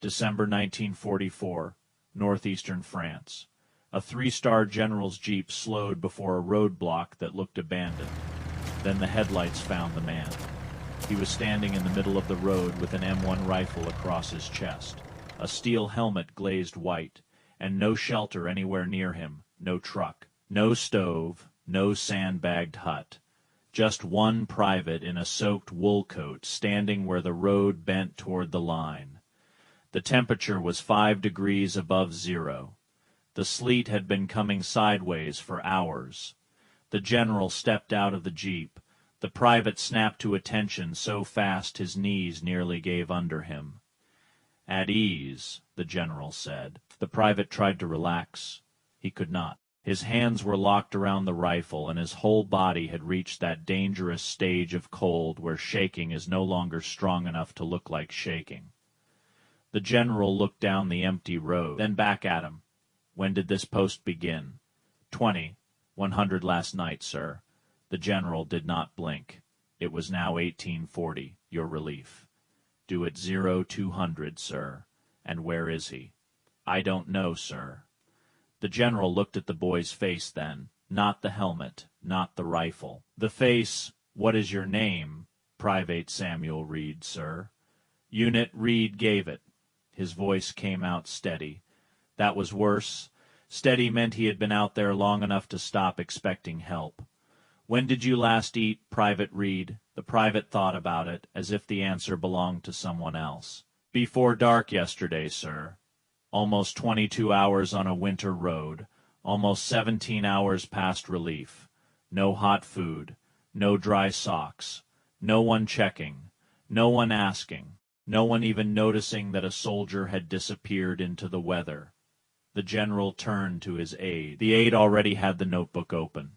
December 1944, northeastern France. A three-star general's jeep slowed before a roadblock that looked abandoned. Then the headlights found the man. He was standing in the middle of the road with an M1 rifle across his chest, a steel helmet glazed white, and no shelter anywhere near him, no truck, no stove, no sandbagged hut. Just one private in a soaked wool coat standing where the road bent toward the line. The temperature was 5 degrees above zero. The sleet had been coming sideways for hours. The general stepped out of the jeep. The private snapped to attention so fast his knees nearly gave under him. "At ease," the general said. The private tried to relax. He could not. His hands were locked around the rifle, and his whole body had reached that dangerous stage of cold where shaking is no longer strong enough to look like shaking. The general looked down the empty road, then back at him. "When did this post begin?" 100 last night, sir." The general did not blink. It was now 1840, your relief. "Due at 0200, sir. And where is he?" "I don't know, sir." The general looked at the boy's face then, not the helmet, not the rifle. The face, "What is your name?" "Private Samuel Reed, sir." "Unit Reed gave it." His voice came out steady. That was worse. Steady meant he had been out there long enough to stop expecting help. "When did you last eat, Private Reed?" The private thought about it, as if the answer belonged to someone else. "Before dark yesterday, sir." Almost 22 hours on a winter road, almost 17 hours past relief. No hot food, no dry socks, no one checking, no one asking, no one even noticing that a soldier had disappeared into the weather. The general turned to his aide. The aide already had the notebook open.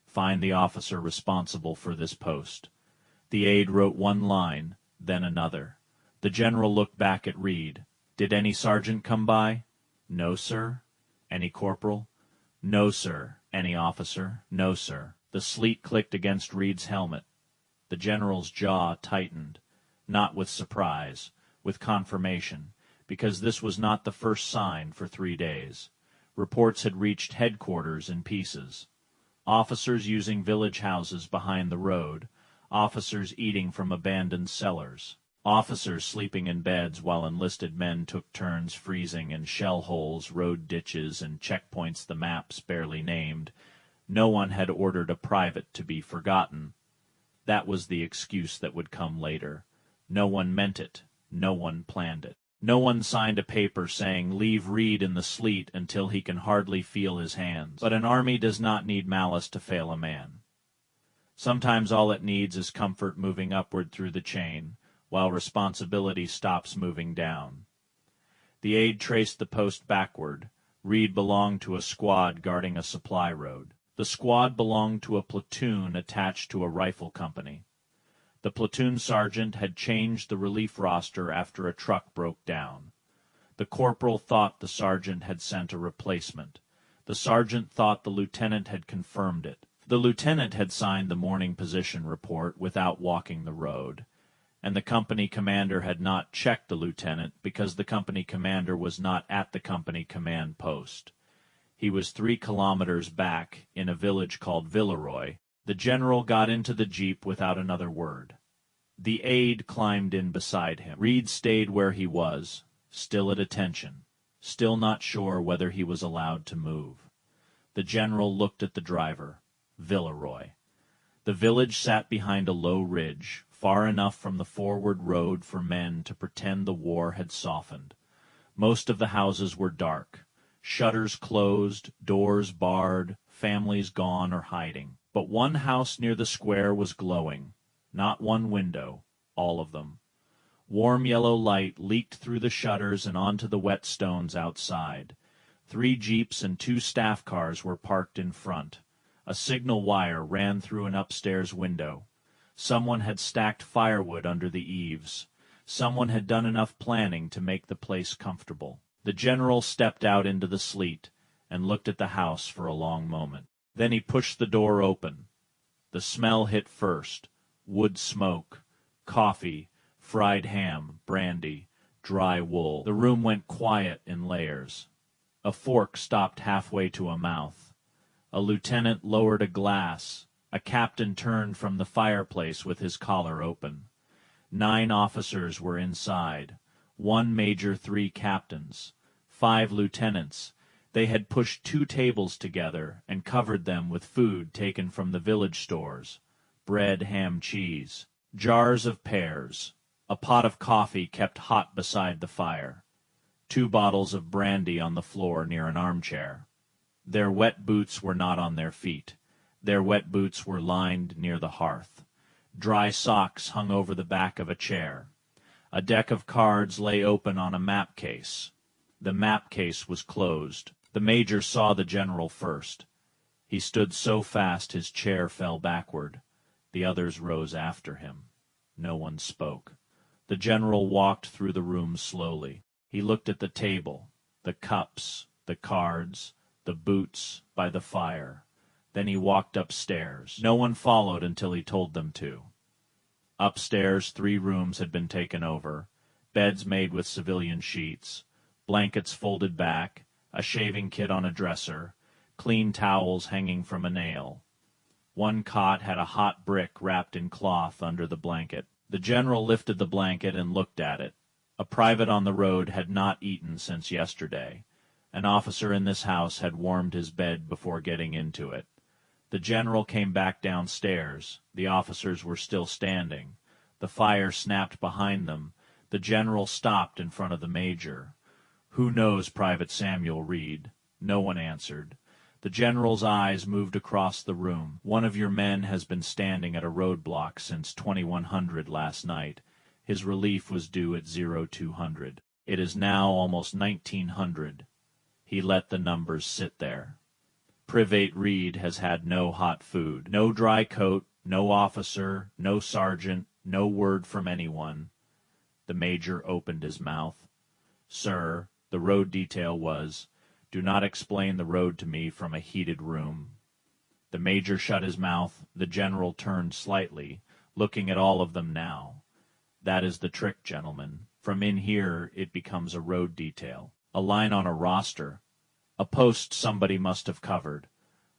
"Find the officer responsible for this post." The aide wrote one line, then another. The general looked back at Reed. "Did any sergeant come by?" "No, sir." "Any corporal?" "No, sir." "Any officer?" "No, sir." The sleet clicked against Reed's helmet. The general's jaw tightened, not with surprise, with confirmation, because this was not the first sign for 3 days. Reports had reached headquarters in pieces. Officers using village houses behind the road, officers eating from abandoned cellars, officers sleeping in beds while enlisted men took turns freezing in shell holes, road ditches, and checkpoints the maps barely named. No one had ordered a private to be forgotten. That was the excuse that would come later. No one meant it. No one planned it. No one signed a paper saying, "Leave Reed in the sleet until he can hardly feel his hands." But an army does not need malice to fail a man. Sometimes all it needs is comfort moving upward through the chain, while responsibility stops moving down. The aide traced the post backward. Reed belonged to a squad guarding a supply road. The squad belonged to a platoon attached to a rifle company. The platoon sergeant had changed the relief roster after a truck broke down. The corporal thought the sergeant had sent a replacement. The sergeant thought the lieutenant had confirmed it. The lieutenant had signed the morning position report without walking the road, and the company commander had not checked the lieutenant because the company commander was not at the company command post. He was 3 kilometers back, in a village called Villeroy. The general got into the jeep without another word. The aide climbed in beside him. Reed stayed where he was, still at attention, still not sure whether he was allowed to move. The general looked at the driver. Villeroy. The village sat behind a low ridge, far enough from the forward road for men to pretend the war had softened. Most of the houses were dark, shutters closed, doors barred, families gone or hiding. But one house near the square was glowing. Not one window, all of them. Warm yellow light leaked through the shutters and onto the wet stones outside. 3 jeeps and 2 staff cars were parked in front. A signal wire ran through an upstairs window. Someone had stacked firewood under the eaves. Someone had done enough planning to make the place comfortable. The general stepped out into the sleet and looked at the house for a long moment. Then he pushed the door open. The smell hit first. Wood smoke, coffee, fried ham, brandy, dry wool. The room went quiet in layers. A fork stopped halfway to a mouth. A lieutenant lowered a glass. A captain turned from the fireplace with his collar open. 9 officers were inside. 1 major, 3 captains. 5 lieutenants. They had pushed 2 tables together and covered them with food taken from the village stores. Bread, ham, cheese. Jars of pears. A pot of coffee kept hot beside the fire. 2 bottles of brandy on the floor near an armchair. Their wet boots were not on their feet. Their wet boots were lined near the hearth. Dry socks hung over the back of a chair. A deck of cards lay open on a map case. The map case was closed. The major saw the general first. He stood so fast his chair fell backward. The others rose after him. No one spoke. The general walked through the room slowly. He looked at the table, the cups, the cards, the boots by the fire. Then he walked upstairs. No one followed until he told them to. Upstairs 3 rooms had been taken over, beds made with civilian sheets, blankets folded back, a shaving kit on a dresser, clean towels hanging from a nail. 1 cot had a hot brick wrapped in cloth under the blanket. The general lifted the blanket and looked at it. A private on the road had not eaten since yesterday. An officer in this house had warmed his bed before getting into it. The general came back downstairs. The officers were still standing. The fire snapped behind them. The general stopped in front of the major. "Who knows Private Samuel Reed?" No one answered. The general's eyes moved across the room. "One of your men has been standing at a roadblock since 2100 last night. His relief was due at 0200. It is now almost 1900. He let the numbers sit there. Private Reed has had no hot food, no dry coat, no officer, no sergeant, no word from anyone." The major opened his mouth. "Sir," the road detail was, "do not explain the road to me from a heated room." The major shut his mouth. The general turned slightly, looking at all of them now. "That is the trick, gentlemen. From in here it becomes a road detail. A line on a roster. A post somebody must have covered.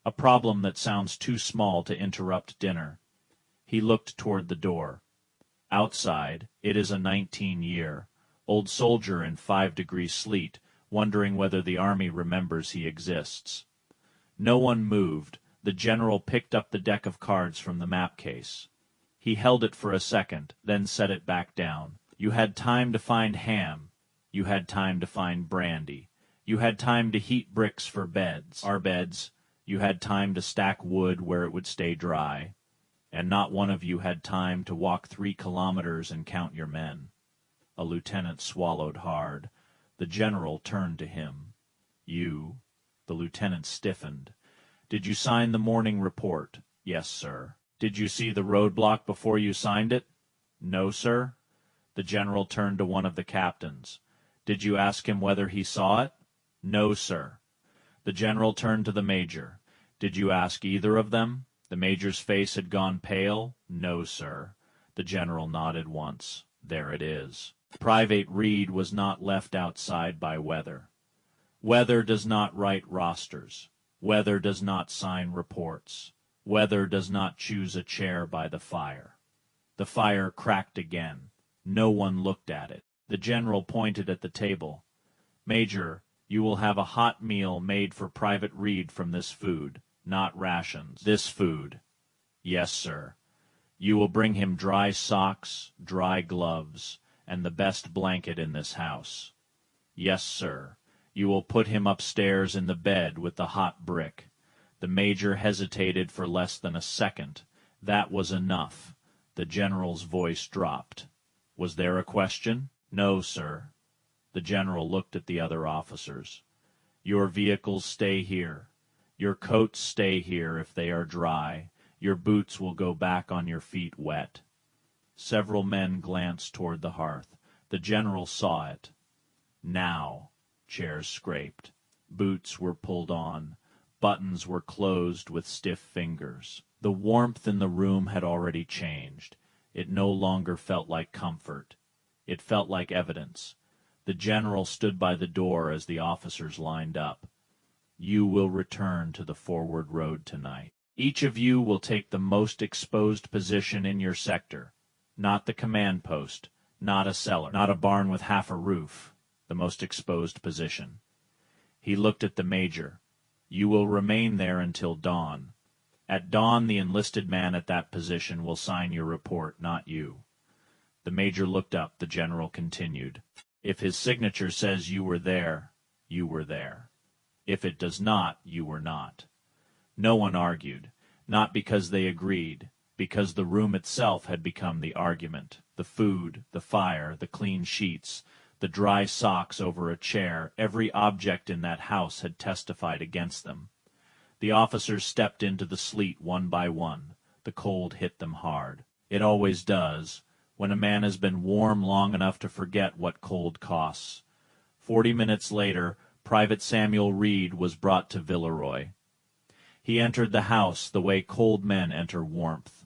A problem that sounds too small to interrupt dinner." He looked toward the door. Outside, it is a 19-year. Old soldier in 5-degree sleet, wondering whether the army remembers he exists. No one moved. The general picked up the deck of cards from the map case. He held it for a second, then set it back down. "You had time to find ham. You had time to find brandy. You had time to heat bricks for beds, our beds. You had time to stack wood where it would stay dry. And not one of you had time to walk 3 kilometers and count your men." A lieutenant swallowed hard. The general turned to him. "You?" The lieutenant stiffened. "Did you sign the morning report?" "Yes, sir." "Did you see the roadblock before you signed it?" "No, sir." The general turned to one of the captains. "Did you ask him whether he saw it?" "No, sir." The general turned to the major. "Did you ask either of them?" The major's face had gone pale. "No, sir." The general nodded once. "There it is." Private Reed was not left outside by weather. Weather does not write rosters. Weather does not sign reports. Weather does not choose a chair by the fire. The fire cracked again. No one looked at it. The general pointed at the table. "Major, you will have a hot meal made for Private Reed from this food, not rations. This food." "Yes, sir." "You will bring him dry socks, dry gloves, and the best blanket in this house." "Yes, sir." "You will put him upstairs in the bed with the hot brick." The major hesitated for less than a second. That was enough. The general's voice dropped. "Was there a question?" "No, sir." The general looked at the other officers. "Your vehicles stay here. Your coats stay here if they are dry. Your boots will go back on your feet wet." Several men glanced toward the hearth. The general saw it. Now. Chairs scraped. Boots were pulled on. Buttons were closed with stiff fingers. The warmth in the room had already changed. It no longer felt like comfort. It felt like evidence. The general stood by the door as the officers lined up. "You will return to the forward road tonight. Each of you will take the most exposed position in your sector. Not the command post, not a cellar, not a barn with half a roof, the most exposed position." He looked at the major. "You will remain there until dawn. At dawn the enlisted man at that position will sign your report, not you." The major looked up. The general continued. "If his signature says you were there, you were there. If it does not, you were not." No one argued, not because they agreed, because the room itself had become the argument. The food, the fire, the clean sheets, the dry socks over a chair, every object in that house had testified against them. The officers stepped into the sleet one by one. The cold hit them hard. It always does, when a man has been warm long enough to forget what cold costs. 40 minutes later, Private Samuel Reed was brought to Villeroy. He entered the house the way cold men enter warmth.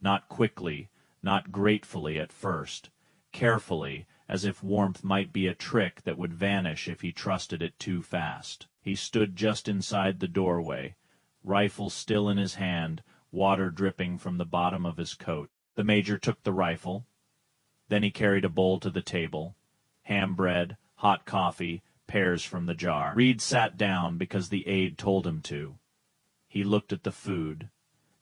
Not quickly, not gratefully at first, carefully, as if warmth might be a trick that would vanish if he trusted it too fast. He stood just inside the doorway, rifle still in his hand, water dripping from the bottom of his coat. The major took the rifle. Then he carried a bowl to the table. Ham bread, hot coffee, pears from the jar. Reed sat down because the aide told him to. He looked at the food,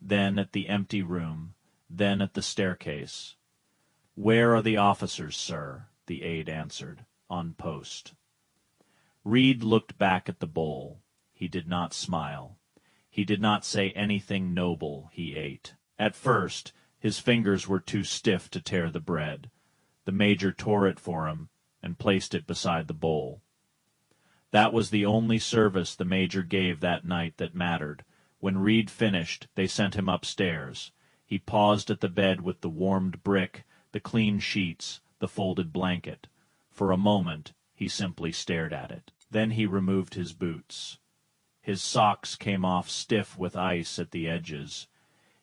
then at the empty room, then at the staircase. "Where are the officers, sir?" the aide answered. "On post." Reed looked back at the bowl. He did not smile. He did not say anything noble. He ate. At first, his fingers were too stiff to tear the bread. The major tore it for him and placed it beside the bowl. That was the only service the major gave that night that mattered. When Reed finished, they sent him upstairs. He paused at the bed with the warmed brick, the clean sheets, the folded blanket. For a moment, he simply stared at it. Then he removed his boots. His socks came off stiff with ice at the edges.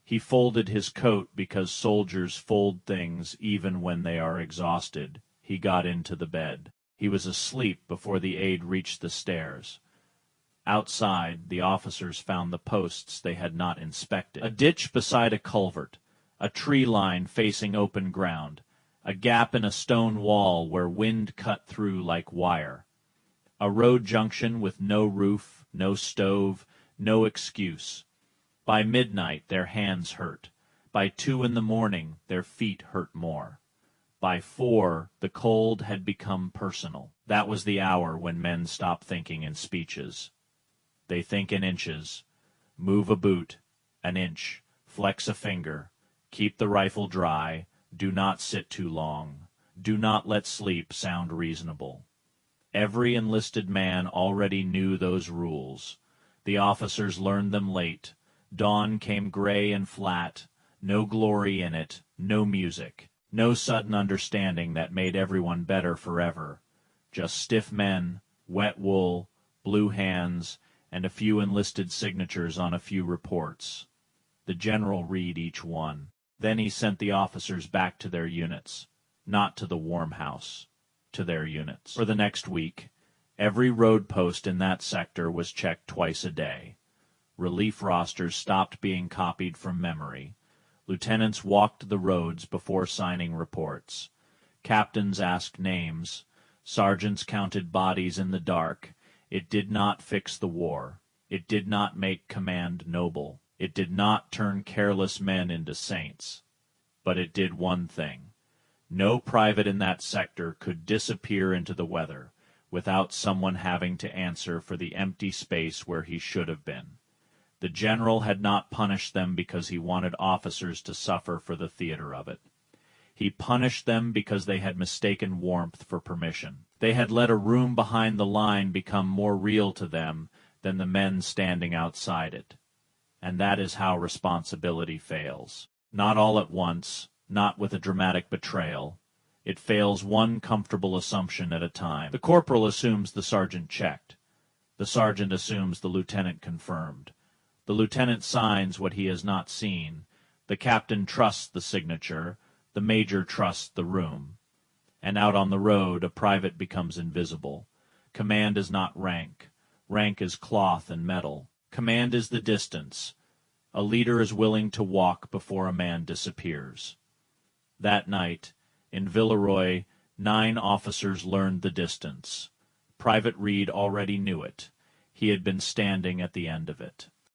He folded his coat because soldiers fold things even when they are exhausted. He got into the bed. He was asleep before the aide reached the stairs. Outside, the officers found the posts they had not inspected. A ditch beside a culvert, a tree line facing open ground, a gap in a stone wall where wind cut through like wire. A road junction with no roof, no stove, no excuse. By midnight, their hands hurt. By 2 in the morning, their feet hurt more. By 4, the cold had become personal. That was the hour when men stop thinking in speeches. They think in inches. Move a boot, an inch, flex a finger, keep the rifle dry, do not sit too long, do not let sleep sound reasonable. Every enlisted man already knew those rules. The officers learned them late. Dawn came gray and flat, no glory in it, no music, no sudden understanding that made everyone better forever. Just stiff men, wet wool, blue hands, and a few enlisted signatures on a few reports. The general read each one. Then he sent the officers back to their units, not to the warm house, to their units. For the next week, every road post in that sector was checked twice a day. Relief rosters stopped being copied from memory. Lieutenants walked the roads before signing reports. Captains asked names. Sergeants counted bodies in the dark. It did not fix the war. It did not make command noble. It did not turn careless men into saints. But it did one thing. No private in that sector could disappear into the weather without someone having to answer for the empty space where he should have been. The general had not punished them because he wanted officers to suffer for the theater of it. He punished them because they had mistaken warmth for permission. They had let a room behind the line become more real to them than the men standing outside it. And that is how responsibility fails. Not all at once, not with a dramatic betrayal. It fails one comfortable assumption at a time. The corporal assumes the sergeant checked. The sergeant assumes the lieutenant confirmed. The lieutenant signs what he has not seen. The captain trusts the signature. The major trusts the room. And out on the road, a private becomes invisible. Command is not rank. Rank is cloth and metal. Command is the distance. A leader is willing to walk before a man disappears. That night, in Villeroy, 9 officers learned the distance. Private Reed already knew it. He had been standing at the end of it.